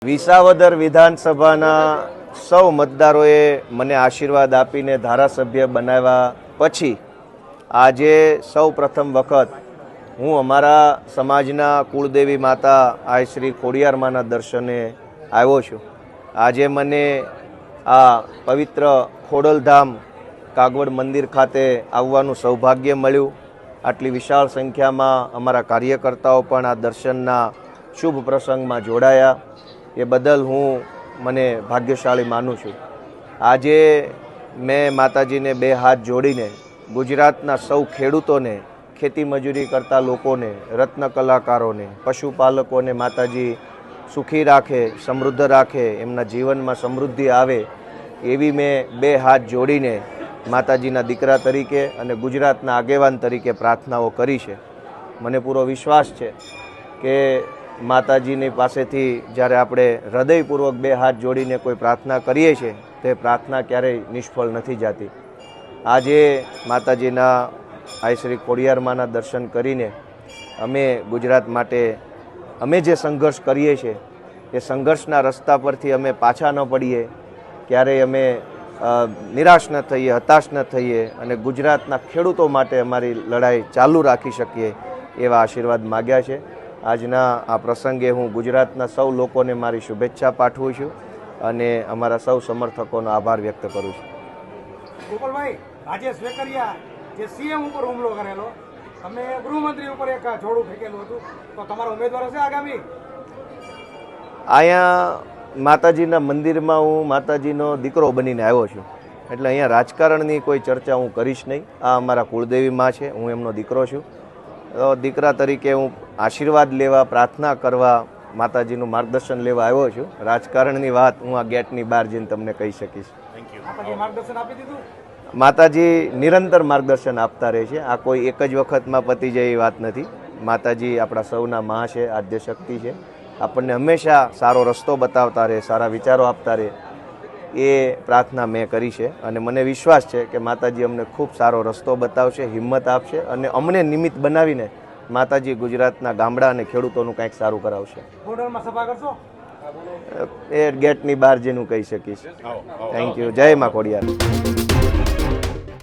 વિસાવદર વિધાનસભાના સૌ મતદારોએ મને આશીર્વાદ આપીને ધારાસભ્ય બનાવ્યા પછી આજે સૌ પ્રથમ વખત હું અમારા સમાજના કુળદેવી માતા આઈ શ્રી ખોડિયારમાંના દર્શને આવ્યો છું। આજે મને આ પવિત્ર ખોડલધામ કાગવડ મંદિર ખાતે આવવાનું સૌભાગ્ય મળ્યું। આટલી વિશાળ સંખ્યામાં અમારા કાર્યકર્તાઓ પણ આ દર્શનના શુભ પ્રસંગમાં જોડાયા, એ બદલ હું મને ભાગ્યશાળી માનું છું। આજે મેં માતાજીને બે હાથ જોડીને ગુજરાતના સૌ ખેડૂતોને, ખેતી મજૂરી કરતા લોકોને, રત્ન કલાકારોને, પશુપાલકોને માતાજી સુખી રાખે, સમૃદ્ધ રાખે, એમના જીવનમાં સમૃદ્ધિ આવે એવી મેં બે હાથ જોડીને માતાજીના દીકરા તરીકે અને ગુજરાતના આગેવાન તરીકે પ્રાર્થનાઓ કરી છે। મને પૂરો વિશ્વાસ છે કે માતાજીની પાસેથી જ્યારે આપણે હૃદયપૂર્વક બે હાથ જોડીને કોઈ પ્રાર્થના કરીએ છીએ તે પ્રાર્થના ક્યારેય નિષ્ફળ નથી જતી। આજે માતાજીના આઈ શ્રી ખોડિયારમાંના દર્શન કરીને અમે ગુજરાત માટે અમે જે સંઘર્ષ કરીએ છીએ એ સંઘર્ષના રસ્તા પરથી અમે પાછા ન પડીએ, ક્યારેય અમે નિરાશ ન થઈએ, હતાશ ન થઈએ અને ગુજરાતના ખેડૂતો માટે અમારી લડાઈ ચાલુ રાખી શકીએ એવા આશીર્વાદ માગ્યા છે। આજના આ પ્રસંગે હું ગુજરાતના સૌ લોકોને મારી શુભેચ્છા પાઠવું છું અને અમારા સૌ સમર્થકોનો આભાર વ્યક્ત કરું છું। ગોપાલભાઈ, રાજેશ વેકરિયા જે સીએમ ઉપર હુમલો કરેલો, તમે ગૃહમંત્રી ઉપર એક જોડું ફેંકેલું હતું, તો તમારા ઉમેદવારો છે આગામી? અહીંયા માતાજીના મંદિરમાં હું માતાજીનો દીકરો બનીને આવ્યો છું, એટલે અહીંયા રાજકારણની કોઈ ચર્ચા હું કરીશ નહીં। આ અમારા કુળદેવી માં છે, હું એમનો દીકરો છું। દીકરા તરીકે હું આશીર્વાદ લેવા, પ્રાર્થના કરવા, માતાજીનું માર્ગદર્શન લેવા આવ્યો છું। રાજકારણની વાત હું આ ગેટની બહાર જઈને તમને કહી શકીશ। માર્ગદર્શન આપી દીધું? માતાજી નિરંતર માર્ગદર્શન આપતા રહે છે। આ કોઈ એક જ વખતમાં પતી જાય એ વાત નથી। માતાજી આપણા સૌના માં છે, આદ્ય શક્તિ છે, આપણને હંમેશા સારો રસ્તો બતાવતા રહે, સારા વિચારો આપતા રહે, એ પ્રાર્થના મેં કરી છે અને મને વિશ્વાસ છે કે માતાજી અમને ખૂબ સારો રસ્તો બતાવશે, હિંમત આપશે અને અમને નિમિત્ત બનાવીને માતાજી ગુજરાતના ગામડા અને ખેડૂતોનું કંઈક સારું કરાવશે। બોર્ડરમાં સભા કરશો? એ ગેટની બહાર જઈને હું કહી શકીશ। Thank you. જય મા ખોડિયાર।